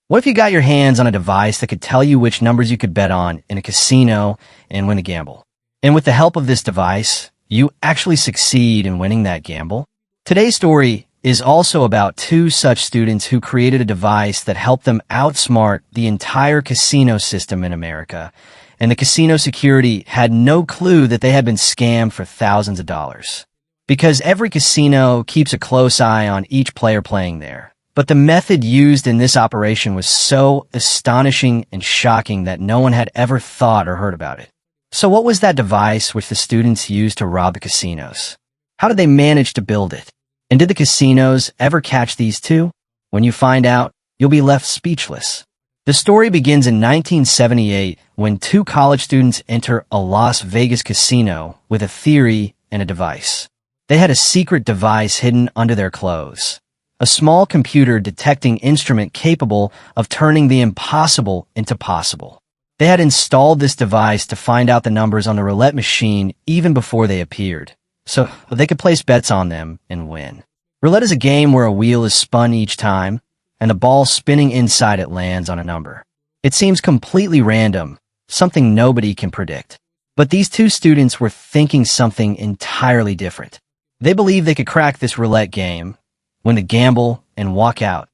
What if you got your hands on a device that could tell you which numbers you could bet on in a casino and win a gamble? And with the help of this device, you actually succeed in winning that gamble? Today's story is also about two such students who created a device that helped them outsmart the entire casino system in America, and the casino security had no clue that they had been scammed for thousands of dollars. Because every casino keeps a close eye on each player playing there. But the method used in this operation was so astonishing and shocking that no one had ever thought or heard about it. So what was that device which the students used to rob the casinos? How did they manage to build it? And did the casinos ever catch these two? When you find out, you'll be left speechless. The story begins in 1978 when two college students enter a Las Vegas casino with a theory and a device. They had a secret device hidden under their clothes. A small computer detecting instrument capable of turning the impossible into possible. They had installed this device to find out the numbers on the roulette machine even before they appeared, so they could place bets on them and win. Roulette is a game where a wheel is spun each time, and the ball spinning inside it lands on a number. It seems completely random, something nobody can predict. But these two students were thinking something entirely different. They believed they could crack this roulette game, win the gamble, and walk out,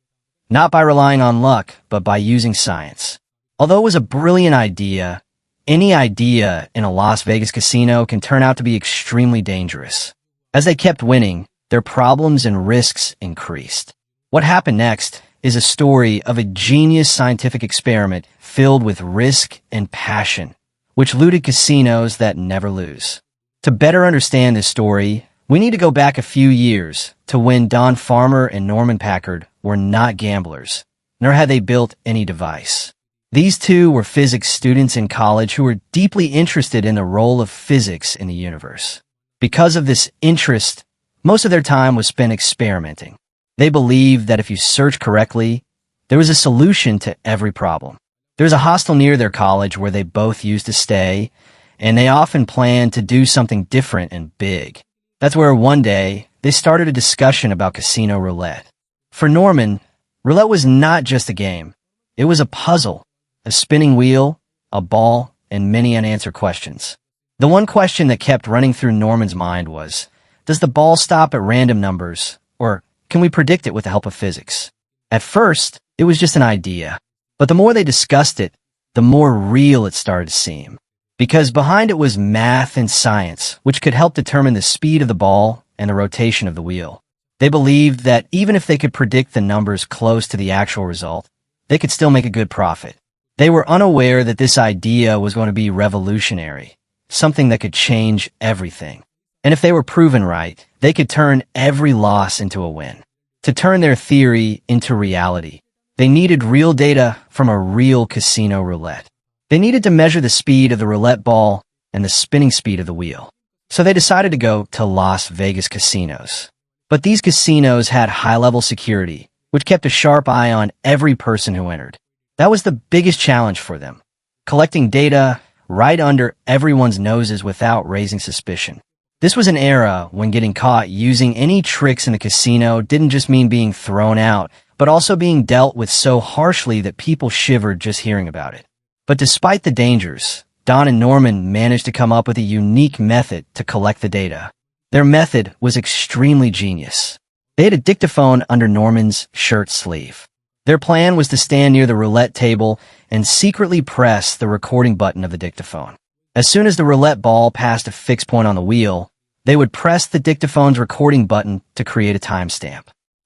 not by relying on luck, but by using science. Although it was a brilliant idea, any idea in a Las Vegas casino can turn out to be extremely dangerous. As they kept winning, their problems and risks increased. What happened next is a story of a genius scientific experiment filled with risk and passion, which looted casinos that never lose. To better understand this story, we need to go back a few years to when Don Farmer and Norman Packard were not gamblers, nor had they built any device. These two were physics students in college who were deeply interested in the role of physics in the universe. Because of this interest, most of their time was spent experimenting. They believed that if you search correctly, there was a solution to every problem. There was a hostel near their college where they both used to stay, and they often planned to do something different and big. That's where one day, they started a discussion about casino roulette. For Norman, roulette was not just a game. It was a puzzle, a spinning wheel, a ball, and many unanswered questions. The one question that kept running through Norman's mind was, does the ball stop at random numbers, or can we predict it with the help of physics? At first, it was just an idea, but the more they discussed it, the more real it started to seem. Because behind it was math and science, which could help determine the speed of the ball and the rotation of the wheel. They believed that even if they could predict the numbers close to the actual result, they could still make a good profit. They were unaware that this idea was going to be revolutionary, something that could change everything. And if they were proven right, they could turn every loss into a win. To turn their theory into reality, they needed real data from a real casino roulette. They needed to measure the speed of the roulette ball and the spinning speed of the wheel. So they decided to go to Las Vegas casinos. But these casinos had high-level security, which kept a sharp eye on every person who entered. That was the biggest challenge for them, collecting data right under everyone's noses without raising suspicion. This was an era when getting caught using any tricks in the casino didn't just mean being thrown out, but also being dealt with so harshly that people shivered just hearing about it. But despite the dangers, Don and Norman managed to come up with a unique method to collect the data. Their method was extremely genius. They had a dictaphone under Norman's shirt sleeve. Their plan was to stand near the roulette table and secretly press the recording button of the dictaphone. As soon as the roulette ball passed a fixed point on the wheel, they would press the dictaphone's recording button to create a timestamp.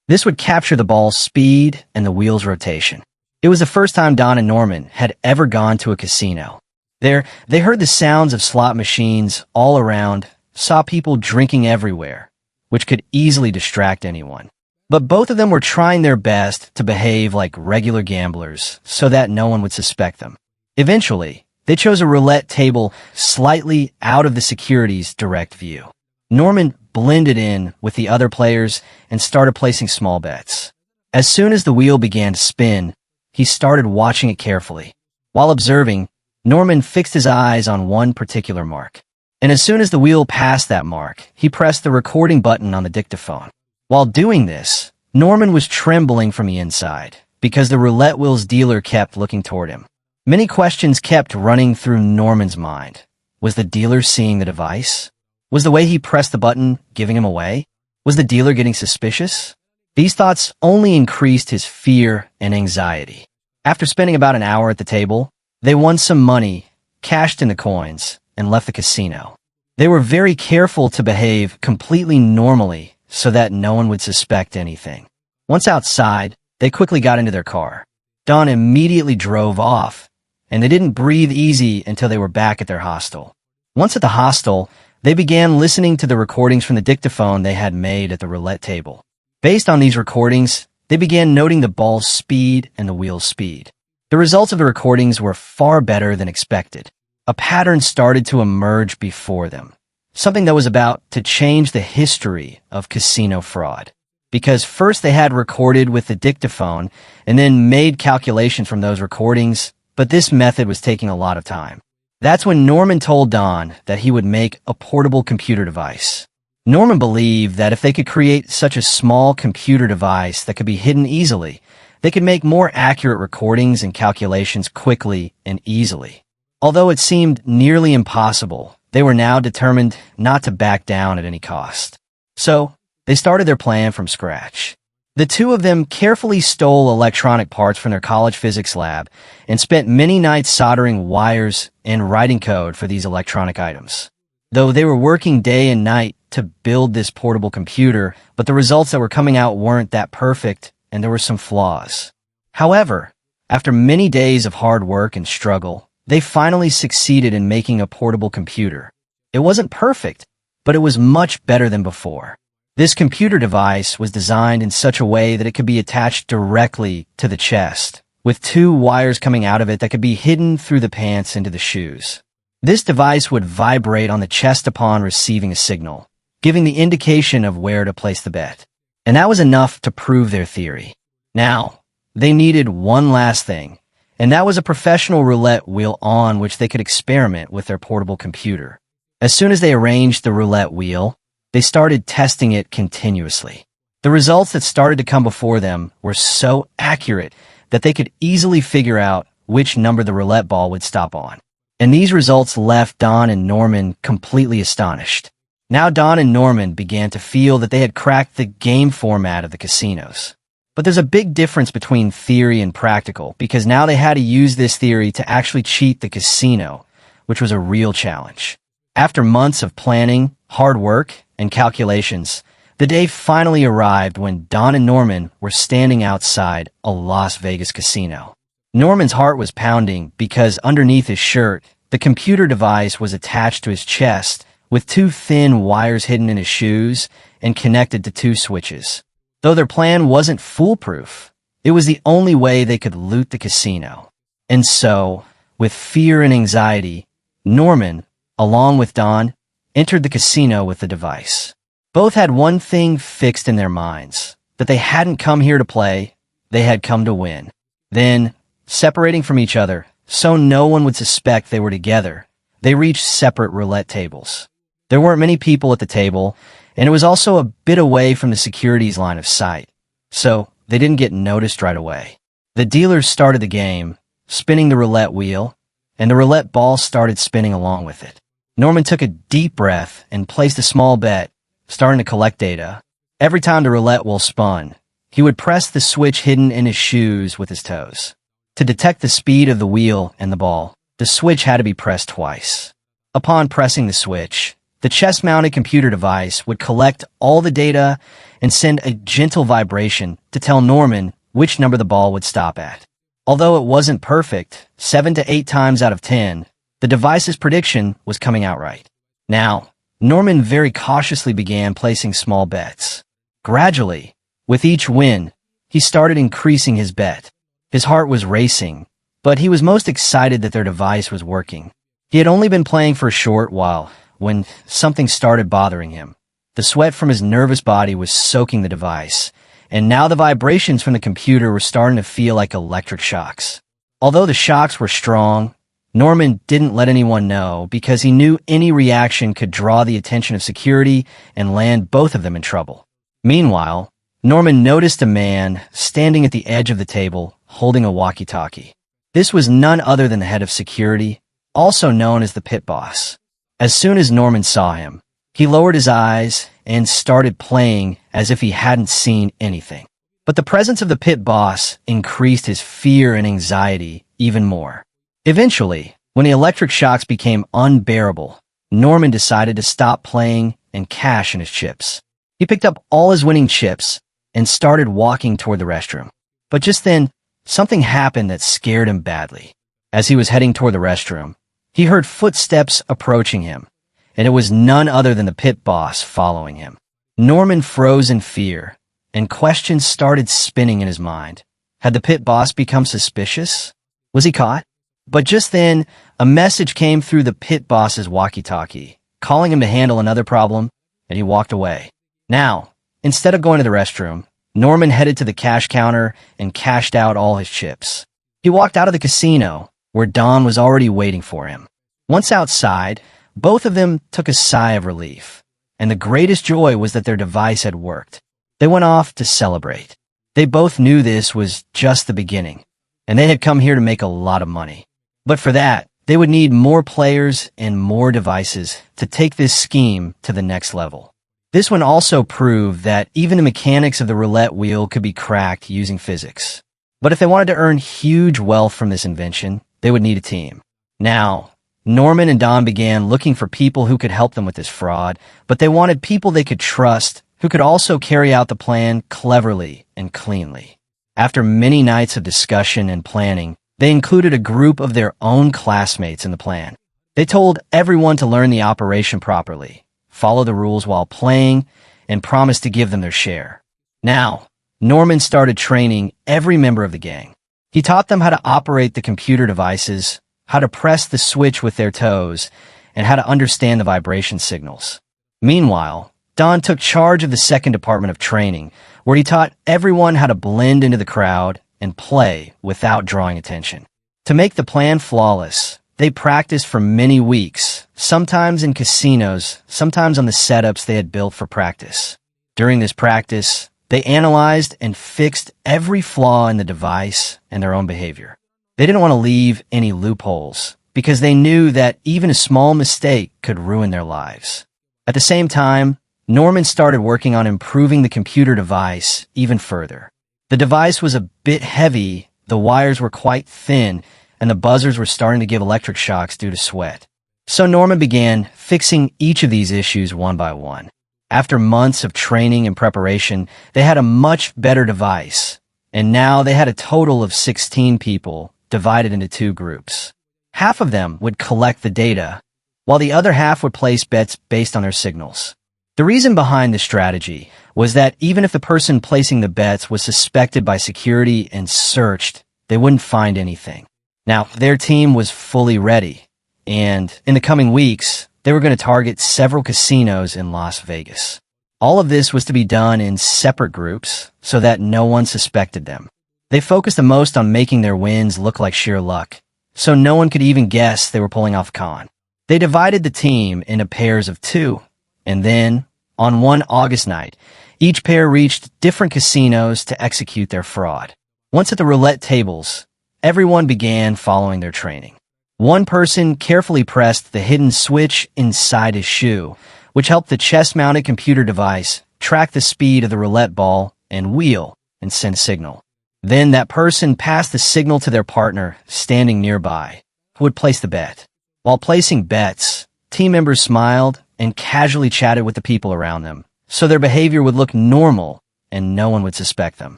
This would capture the ball's speed and the wheel's rotation. It was the first time Don and Norman had ever gone to a casino. There, they heard the sounds of slot machines all around, saw people drinking everywhere, which could easily distract anyone. But both of them were trying their best to behave like regular gamblers so that no one would suspect them. Eventually, they chose a roulette table slightly out of the security's direct view. Norman blended in with the other players and started placing small bets. As soon as the wheel began to spin, he started watching it carefully. While observing, Norman fixed his eyes on one particular mark. And as soon as the wheel passed that mark, he pressed the recording button on the dictaphone. While doing this, Norman was trembling from the inside, because the roulette wheel's dealer kept looking toward him. Many questions kept running through Norman's mind. Was the dealer seeing the device? Was the way he pressed the button giving him away? Was the dealer getting suspicious? These thoughts only increased his fear and anxiety. After spending about an hour at the table, they won some money, cashed in the coins, and left the casino. They were very careful to behave completely normally so that no one would suspect anything. Once outside, they quickly got into their car. Don immediately drove off, and they didn't breathe easy until they were back at their hostel. Once at the hostel, they began listening to the recordings from the dictaphone they had made at the roulette table. Based on these recordings, they began noting the ball's speed and the wheel's speed. The results of the recordings were far better than expected. A pattern started to emerge before them, something that was about to change the history of casino fraud. Because first they had recorded with the dictaphone and then made calculations from those recordings, but this method was taking a lot of time. That's when Norman told Don that he would make a portable computer device. Norman believed that if they could create such a small computer device that could be hidden easily, they could make more accurate recordings and calculations quickly and easily. Although it seemed nearly impossible, they were now determined not to back down at any cost. So, they started their plan from scratch. The two of them carefully stole electronic parts from their college physics lab and spent many nights soldering wires and writing code for these electronic items. Though they were working day and night to build this portable computer, but the results that were coming out weren't that perfect, and there were some flaws. However, after many days of hard work and struggle, they finally succeeded in making a portable computer. It wasn't perfect, but it was much better than before. This computer device was designed in such a way that it could be attached directly to the chest, with two wires coming out of it that could be hidden through the pants into the shoes. This device would vibrate on the chest upon receiving a signal, giving the indication of where to place the bet. And that was enough to prove their theory. Now, they needed one last thing, and that was a professional roulette wheel on which they could experiment with their portable computer. As soon as they arranged the roulette wheel, they started testing it continuously. The results that started to come before them were so accurate that they could easily figure out which number the roulette ball would stop on. And these results left Don and Norman completely astonished. Now Don and Norman began to feel that they had cracked the game format of the casinos. But there's a big difference between theory and practical, because now they had to use this theory to actually cheat the casino, which was a real challenge. After months of planning, hard work, and calculations, the day finally arrived when Don and Norman were standing outside a Las Vegas casino. Norman's heart was pounding because underneath his shirt, the computer device was attached to his chest with two thin wires hidden in his shoes and connected to two switches. Though their plan wasn't foolproof, it was the only way they could loot the casino. And so, with fear and anxiety, Norman, along with Don, entered the casino with the device. Both had one thing fixed in their minds, that they hadn't come here to play, they had come to win. Then, separating from each other, so no one would suspect they were together, they reached separate roulette tables. There weren't many people at the table, and it was also a bit away from the security's line of sight, so they didn't get noticed right away. The dealers started the game, spinning the roulette wheel, and the roulette ball started spinning along with it. Norman took a deep breath and placed a small bet, starting to collect data. Every time the roulette wheel spun, he would press the switch hidden in his shoes with his toes. To detect the speed of the wheel and the ball, the switch had to be pressed twice. Upon pressing the switch, the chest-mounted computer device would collect all the data and send a gentle vibration to tell Norman which number the ball would stop at. Although it wasn't perfect, 7 to 8 times out of 10, the device's prediction was coming out right. Now, Norman very cautiously began placing small bets. Gradually, with each win, he started increasing his bet. His heart was racing, but he was most excited that their device was working. He had only been playing for a short while when something started bothering him. The sweat from his nervous body was soaking the device, and now the vibrations from the computer were starting to feel like electric shocks. Although the shocks were strong, Norman didn't let anyone know because he knew any reaction could draw the attention of security and land both of them in trouble. Meanwhile, Norman noticed a man standing at the edge of the table holding a walkie-talkie. This was none other than the head of security, also known as the pit boss. As soon as Norman saw him, he lowered his eyes and started playing as if he hadn't seen anything. But the presence of the pit boss increased his fear and anxiety even more. Eventually, when the electric shocks became unbearable, Norman decided to stop playing and cash in his chips. He picked up all his winning chips and started walking toward the restroom. But just then, something happened that scared him badly. As he was heading toward the restroom, he heard footsteps approaching him, and it was none other than the pit boss following him. Norman froze in fear, and questions started spinning in his mind. Had the pit boss become suspicious? Was he caught? But just then, a message came through the pit boss's walkie-talkie, calling him to handle another problem, and he walked away. Now, instead of going to the restroom, Norman headed to the cash counter and cashed out all his chips. He walked out of the casino, where Don was already waiting for him. Once outside, both of them took a sigh of relief, and the greatest joy was that their device had worked. They went off to celebrate. They both knew this was just the beginning, and they had come here to make a lot of money. But for that, they would need more players and more devices to take this scheme to the next level. This one also proved that even the mechanics of the roulette wheel could be cracked using physics. But if they wanted to earn huge wealth from this invention, they would need a team. Now, Norman and Don began looking for people who could help them with this fraud, but they wanted people they could trust who could also carry out the plan cleverly and cleanly. After many nights of discussion and planning, they included a group of their own classmates in the plan. They told everyone to learn the operation properly, follow the rules while playing, and promised to give them their share. Now, Norman started training every member of the gang. He taught them how to operate the computer devices, how to press the switch with their toes, and how to understand the vibration signals. Meanwhile, Don took charge of the second department of training, where he taught everyone how to blend into the crowd and play without drawing attention. To make the plan flawless, they practiced for many weeks, sometimes in casinos, sometimes on the setups they had built for practice. During this practice, they analyzed and fixed every flaw in the device and their own behavior. They didn't want to leave any loopholes, because they knew that even a small mistake could ruin their lives. At the same time, Norman started working on improving the computer device even further. The device was a bit heavy, the wires were quite thin, and the buzzers were starting to give electric shocks due to sweat. So Norman began fixing each of these issues one by one. After months of training and preparation, they had a much better device, and now they had a total of 16 people divided into two groups. Half of them would collect the data, while the other half would place bets based on their signals. The reason behind this strategy was that even if the person placing the bets was suspected by security and searched, they wouldn't find anything. Now, their team was fully ready, and in the coming weeks, they were going to target several casinos in Las Vegas. All of this was to be done in separate groups so that no one suspected them. They focused the most on making their wins look like sheer luck, so no one could even guess they were pulling off a con. They divided the team into pairs of two, and then, on one August night, each pair reached different casinos to execute their fraud. Once at the roulette tables, everyone began following their training. One person carefully pressed the hidden switch inside his shoe, which helped the chest-mounted computer device track the speed of the roulette ball and wheel and send a signal. Then that person passed the signal to their partner standing nearby, who would place the bet. While placing bets, team members smiled and casually chatted with the people around them, so their behavior would look normal and no one would suspect them.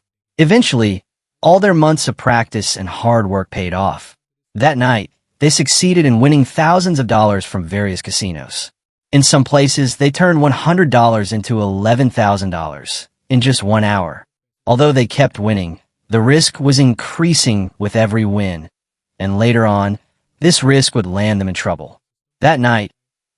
Eventually, all their months of practice and hard work paid off. That night, they succeeded in winning thousands of dollars from various casinos. In some places, they turned $100 into $11,000 in just 1 hour. Although they kept winning, the risk was increasing with every win, and later on, this risk would land them in trouble. That night,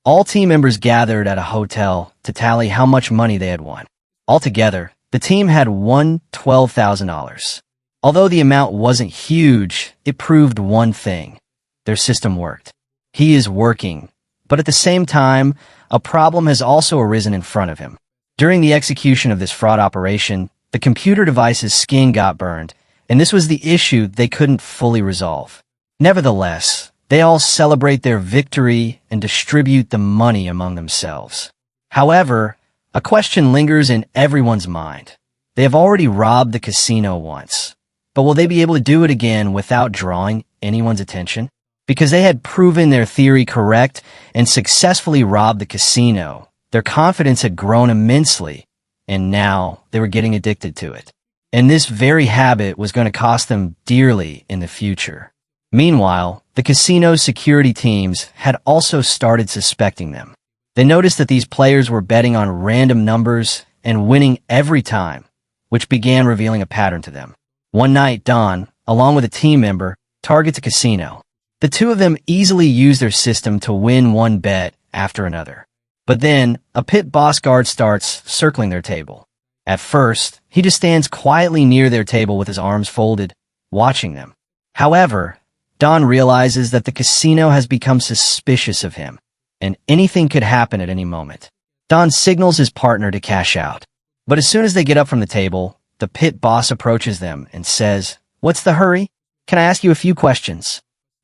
all team members gathered at a hotel to tally how much money they had won. Altogether, the team had won $12,000. Although the amount wasn't huge, it proved one thing. Their system worked. He is working, but at the same time, a problem has also arisen in front of him. During the execution of this fraud operation, the computer device's skin got burned, and this was the issue they couldn't fully resolve. Nevertheless, they all celebrate their victory and distribute the money among themselves. However, a question lingers in everyone's mind. They have already robbed the casino once, but will they be able to do it again without drawing anyone's attention? Because they had proven their theory correct and successfully robbed the casino, their confidence had grown immensely, and now they were getting addicted to it. And this very habit was going to cost them dearly in the future. Meanwhile, the casino's security teams had also started suspecting them. They noticed that these players were betting on random numbers and winning every time, which began revealing a pattern to them. One night, Don, along with a team member, targets a casino. The two of them easily use their system to win one bet after another. But then, a pit boss guard starts circling their table. At first, he just stands quietly near their table with his arms folded, watching them. However, Don realizes that the casino has become suspicious of him, and anything could happen at any moment. Don signals his partner to cash out. But as soon as they get up from the table, the pit boss approaches them and says, "What's the hurry? Can I ask you a few questions?"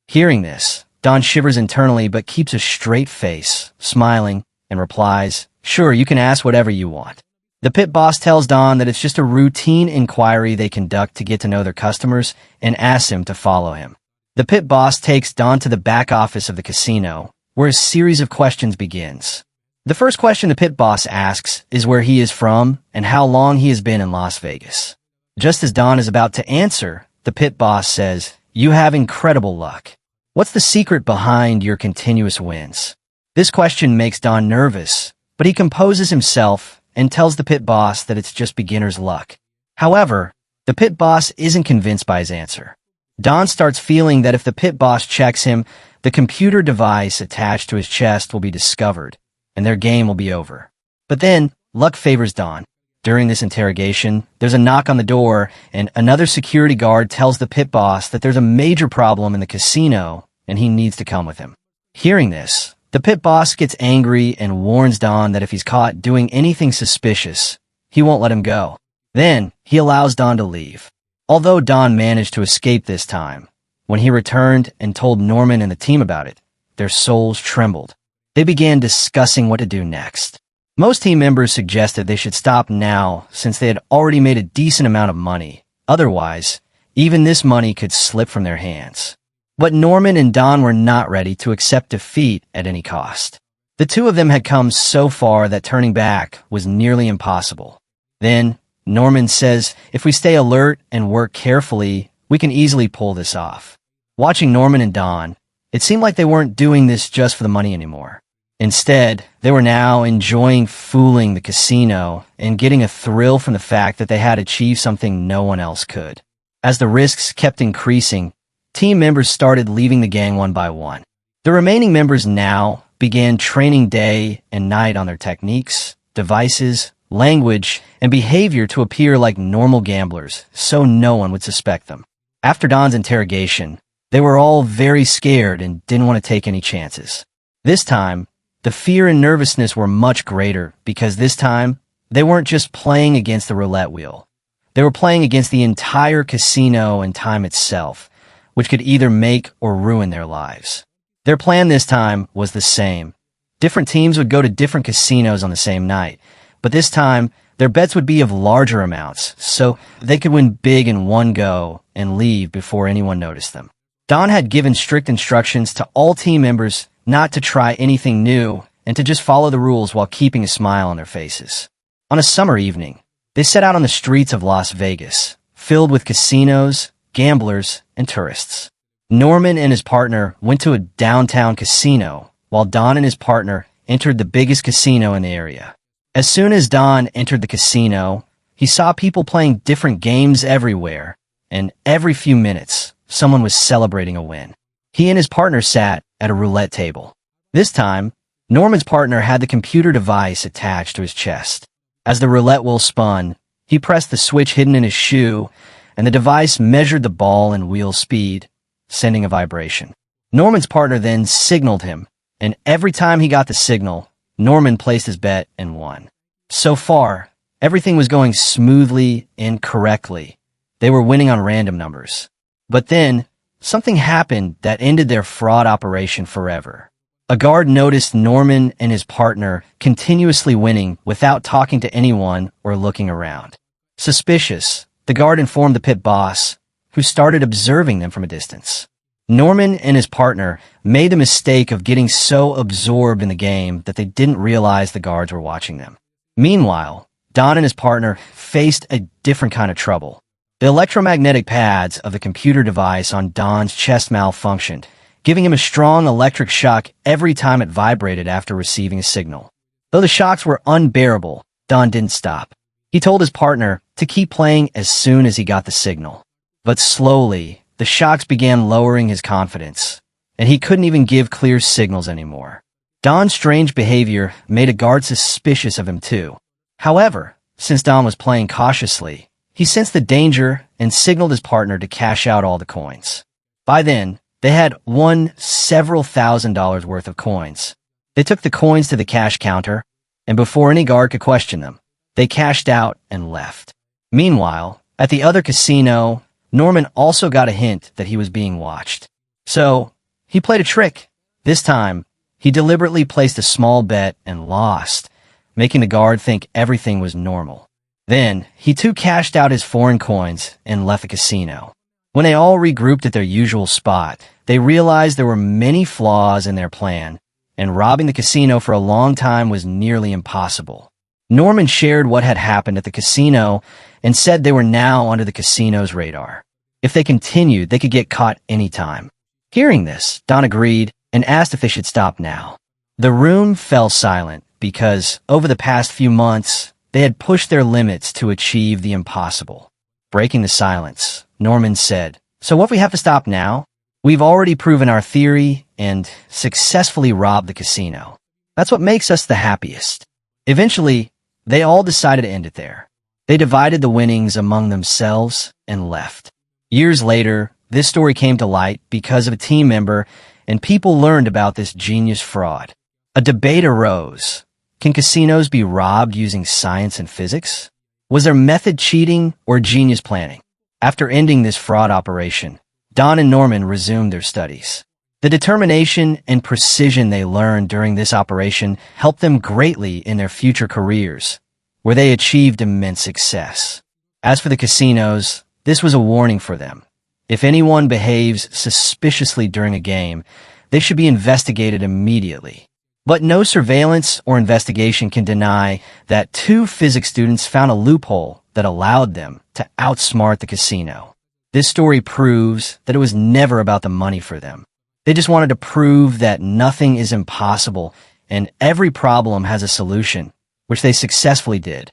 Hearing this, Don shivers internally but keeps a straight face, smiling, and replies, "Sure, you can ask whatever you want." The pit boss tells Don that it's just a routine inquiry they conduct to get to know their customers and asks him to follow him. The pit boss takes Don to the back office of the casino, where a series of questions begins. The first question the pit boss asks is where he is from and how long he has been in Las Vegas. Just as Don is about to answer, the pit boss says, "You have incredible luck. What's the secret behind your continuous wins?" This question makes Don nervous, but he composes himself and tells the pit boss that it's just beginner's luck. However, the pit boss isn't convinced by his answer. Don starts feeling that if the pit boss checks him, the computer device attached to his chest will be discovered, and their game will be over. But then, luck favors Don. During this interrogation, there's a knock on the door, and another security guard tells the pit boss that there's a major problem in the casino, and he needs to come with him. Hearing this, the pit boss gets angry and warns Don that if he's caught doing anything suspicious, he won't let him go. Then, he allows Don to leave. Although Don managed to escape this time, when he returned and told Norman and the team about it, their souls trembled. They began discussing what to do next. Most team members suggested they should stop now since they had already made a decent amount of money. Otherwise, even this money could slip from their hands. But Norman and Don were not ready to accept defeat at any cost. The two of them had come so far that turning back was nearly impossible. Then, Norman says, "If we stay alert and work carefully, we can easily pull this off." Watching Norman and Don, it seemed like they weren't doing this just for the money anymore. Instead, they were now enjoying fooling the casino and getting a thrill from the fact that they had achieved something no one else could. As the risks kept increasing, team members started leaving the gang one by one. The remaining members now began training day and night on their techniques, devices, language, and behavior to appear like normal gamblers, so no one would suspect them. After Don's interrogation, they were all very scared and didn't want to take any chances. This time, the fear and nervousness were much greater because this time, they weren't just playing against the roulette wheel. They were playing against the entire casino and time itself, which could either make or ruin their lives. Their plan this time was the same. Different teams would go to different casinos on the same night, but this time, their bets would be of larger amounts, so they could win big in one go and leave before anyone noticed them. Don had given strict instructions to all team members not to try anything new and to just follow the rules while keeping a smile on their faces. On a summer evening, they set out on the streets of Las Vegas, filled with casinos, gamblers, and tourists. Norman and his partner went to a downtown casino, while Don and his partner entered the biggest casino in the area. As soon as Don entered the casino, he saw people playing different games everywhere, and every few minutes, someone was celebrating a win. He and his partner sat at a roulette table. This time, Norman's partner had the computer device attached to his chest. As the roulette wheel spun, he pressed the switch hidden in his shoe, and the device measured the ball and wheel speed, sending a vibration. Norman's partner then signaled him, and every time he got the signal, Norman placed his bet and won. So far, everything was going smoothly and correctly, They were winning on random numbers. But then, something happened that ended their fraud operation forever. A guard noticed Norman and his partner continuously winning without talking to anyone or looking around. Suspicious, the guard informed the pit boss, who started observing them from a distance. Norman and his partner made the mistake of getting so absorbed in the game that they didn't realize the guards were watching them. Meanwhile, Don and his partner faced a different kind of trouble. The electromagnetic pads of the computer device on Don's chest malfunctioned, giving him a strong electric shock every time it vibrated after receiving a signal. Though the shocks were unbearable, Don didn't stop. He told his partner to keep playing as soon as he got the signal. But slowly, the shocks began lowering his confidence, and he couldn't even give clear signals anymore. Don's strange behavior made a guard suspicious of him too. However, since Don was playing cautiously, he sensed the danger and signaled his partner to cash out all the coins. By then, they had won several $1,000s worth of coins. They took the coins to the cash counter, and before any guard could question them, they cashed out and left. Meanwhile, at the other casino, Norman also got a hint that he was being watched. So, he played a trick. This time, he deliberately placed a small bet and lost, making the guard think everything was normal. Then, he too cashed out his foreign coins and left the casino. When they all regrouped at their usual spot, they realized there were many flaws in their plan, and robbing the casino for a long time was nearly impossible. Norman shared what had happened at the casino and said they were now under the casino's radar. If they continued, they could get caught anytime. Hearing this, Don agreed and asked if they should stop now. The room fell silent because, over the past few months, they had pushed their limits to achieve the impossible. Breaking the silence, Norman said, "So what if we have to stop now? We've already proven our theory and successfully robbed the casino. That's what makes us the happiest." Eventually, they all decided to end it there. They divided the winnings among themselves and left. Years later, this story came to light because of a team member, and people learned about this genius fraud. A debate arose. Can casinos be robbed using science and physics? Was their method cheating or genius planning? After ending this fraud operation, Don and Norman resumed their studies. The determination and precision they learned during this operation helped them greatly in their future careers, where they achieved immense success. As for the casinos, this was a warning for them. If anyone behaves suspiciously during a game, they should be investigated immediately. But no surveillance or investigation can deny that two physics students found a loophole that allowed them to outsmart the casino. This story proves that it was never about the money for them. They just wanted to prove that nothing is impossible and every problem has a solution, which they successfully did.